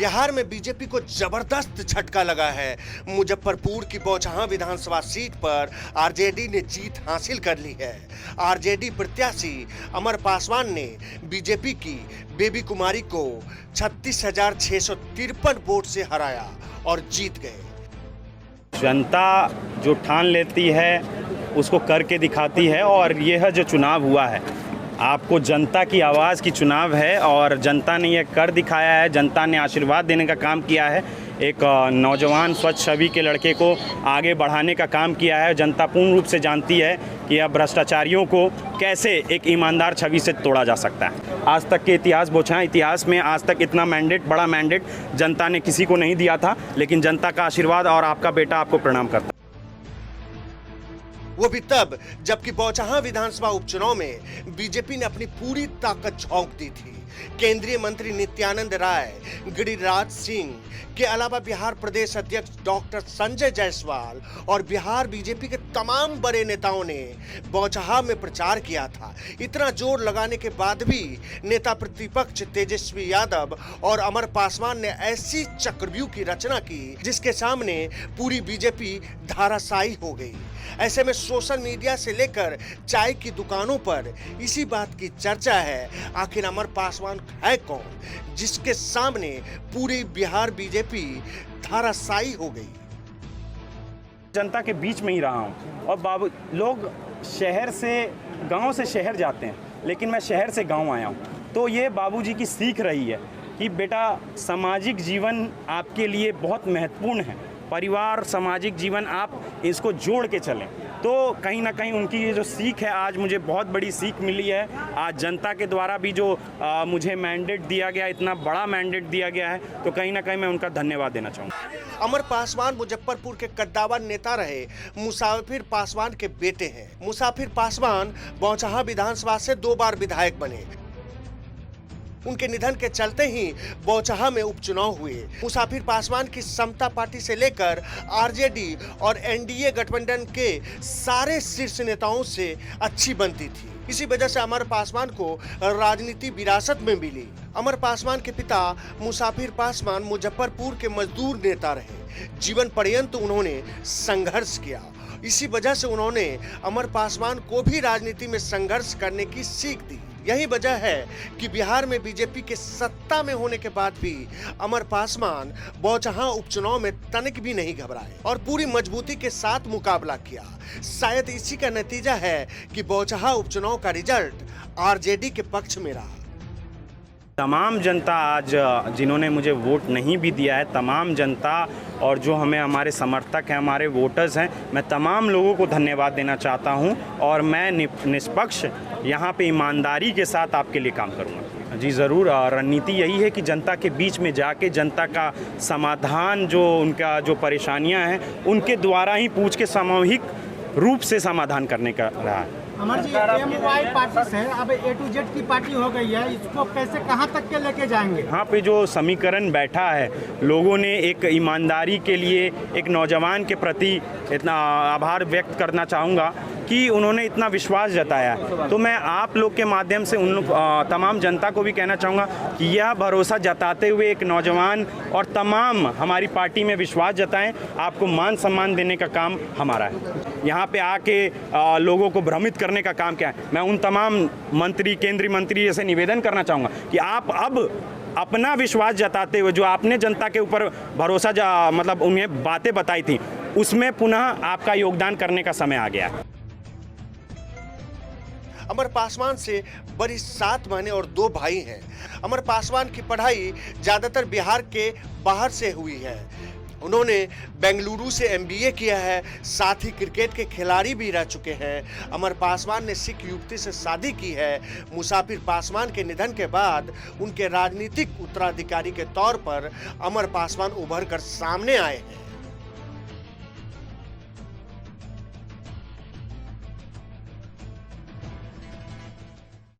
बिहार में बीजेपी को जबरदस्त झटका लगा है। मुजफ्फरपुर की बौचहां विधानसभा सीट पर आरजेडी ने जीत हासिल कर ली है। आरजेडी प्रत्याशी अमर पासवान ने बीजेपी की बेबी कुमारी को 36,653 वोट से हराया और जीत गए। जनता जो ठान लेती है उसको करके दिखाती है, और यह जो चुनाव हुआ है आपको जनता की आवाज़ की चुनाव है, और जनता ने यह कर दिखाया है। जनता ने आशीर्वाद देने का काम किया है। एक नौजवान स्वच्छ छवि के लड़के को आगे बढ़ाने का काम किया है। जनता पूर्ण रूप से जानती है कि अब भ्रष्टाचारियों को कैसे एक ईमानदार छवि से तोड़ा जा सकता है। आज तक के इतिहास में आज तक इतना बड़ा मैंडेट जनता ने किसी को नहीं दिया था, लेकिन जनता का आशीर्वाद और आपका बेटा आपको प्रणाम करता है। वो भी तब जबकि बौचहां विधानसभा उपचुनाव में बीजेपी ने अपनी पूरी ताकत झोंक दी थी। केंद्रीय मंत्री नित्यानंद राय, गिरिराज सिंह के अलावा बिहार प्रदेश अध्यक्ष डॉक्टर संजय जायसवाल और बिहार बीजेपी के तमाम बड़े नेताओं ने बौचहां में प्रचार किया था। इतना जोर लगाने के बाद भी नेता प्रतिपक्ष तेजस्वी यादव और अमर पासवान ने ऐसी चक्रव्यूह की रचना की जिसके सामने पूरी बीजेपी धराशायी हो गई। ऐसे में सोशल मीडिया से लेकर चाय की दुकानों पर इसी बात की चर्चा है, आखिर अमर पासवान है कौन जिसके सामने पूरी बिहार बीजेपी धराशायी हो गई। जनता के बीच में ही रहा हूँ, और बाबू लोग शहर से गांव से शहर जाते हैं, लेकिन मैं शहर से गांव आया हूँ। तो ये बाबूजी की सीख रही है कि बेटा सामाजिक जीवन आपके लिए बहुत महत्वपूर्ण है। परिवार, सामाजिक जीवन, आप इसको जोड़ के चलें। तो कहीं ना कहीं उनकी ये जो सीख है, आज मुझे बहुत बड़ी सीख मिली है। आज जनता के द्वारा भी जो मुझे मैंडेट दिया गया, इतना बड़ा मैंडेट दिया गया है, तो कहीं ना कहीं मैं उनका धन्यवाद देना चाहूँगा। अमर पासवान मुजफ्फरपुर के कद्दावर नेता रहे मुसाफिर पासवान के बेटे हैं। मुसाफिर पासवान बौचहां विधानसभा से 2 बार विधायक बने। उनके निधन के चलते ही बौचहां में उपचुनाव हुए। मुसाफिर पासवान की समता पार्टी से लेकर आरजेडी और एनडीए गठबंधन के सारे शीर्ष नेताओं से अच्छी बनती थी। इसी वजह से अमर पासवान को राजनीति विरासत में मिली। अमर पासवान के पिता मुसाफिर पासवान मुजफ्फरपुर के मजदूर नेता रहे। जीवन पर्यंत उन्होंने संघर्ष किया। इसी वजह से उन्होंने अमर पासवान को भी राजनीति में संघर्ष करने की सीख दी। यही वजह है कि बिहार में बीजेपी के सत्ता में होने के बाद भी अमर पासवान बौचहां उपचुनाव में तनिक भी नहीं घबराए और पूरी मजबूती के साथ मुकाबला किया। शायद इसी का नतीजा है कि बौचहां उपचुनाव का रिजल्ट आरजेडी के पक्ष में रहा। तमाम जनता आज जिन्होंने मुझे वोट नहीं भी दिया है, तमाम जनता और जो हमारे समर्थक हैं, हमारे वोटर्स हैं, मैं तमाम लोगों को धन्यवाद देना चाहता हूं, और मैं निष्पक्ष यहाँ पे ईमानदारी के साथ आपके लिए काम करूँगा। जी ज़रूर। रणनीति यही है कि जनता के बीच में जाके जनता का समाधान, जो उनका जो परेशानियाँ हैं, उनके द्वारा ही पूछ के सामूहिक रूप से समाधान करने का रहा है। अमर जी, MY पार्टी से अब A to Z की पार्टी हो गई है, इसको कैसे कहां तक के लेके जाएंगे? यहाँ पे जो समीकरण बैठा है, लोगों ने एक ईमानदारी के लिए एक नौजवान के प्रति इतना आभार व्यक्त करना चाहूँगा कि उन्होंने इतना विश्वास जताया। तो मैं आप लोग के माध्यम से उन तमाम जनता को भी कहना चाहूँगा कि यह भरोसा जताते हुए एक नौजवान और तमाम हमारी पार्टी में विश्वास जताएं। आपको मान सम्मान देने का काम हमारा है। यहाँ पे आके लोगों को भ्रमित करने का काम क्या है। मैं उन तमाम मंत्री, केंद्रीय मंत्री से निवेदन करना चाहूँगा कि आप अब अपना विश्वास जताते हुए, जो आपने जनता के ऊपर भरोसा मतलब उन्हें बातें बताई थी, उसमें पुनः आपका योगदान करने का समय आ गया। अमर पासवान से बड़ी 7 बहनें और 2 भाई हैं। अमर पासवान की पढ़ाई ज्यादातर बिहार के बाहर से हुई है। उन्होंने बेंगलुरु से MBA किया है, साथ ही क्रिकेट के खिलाड़ी भी रह चुके हैं। अमर पासवान ने सिख युवती से शादी की है। मुसाफिर पासवान के निधन के बाद उनके राजनीतिक उत्तराधिकारी के तौर पर अमर पासवान उभर कर सामने आए हैं।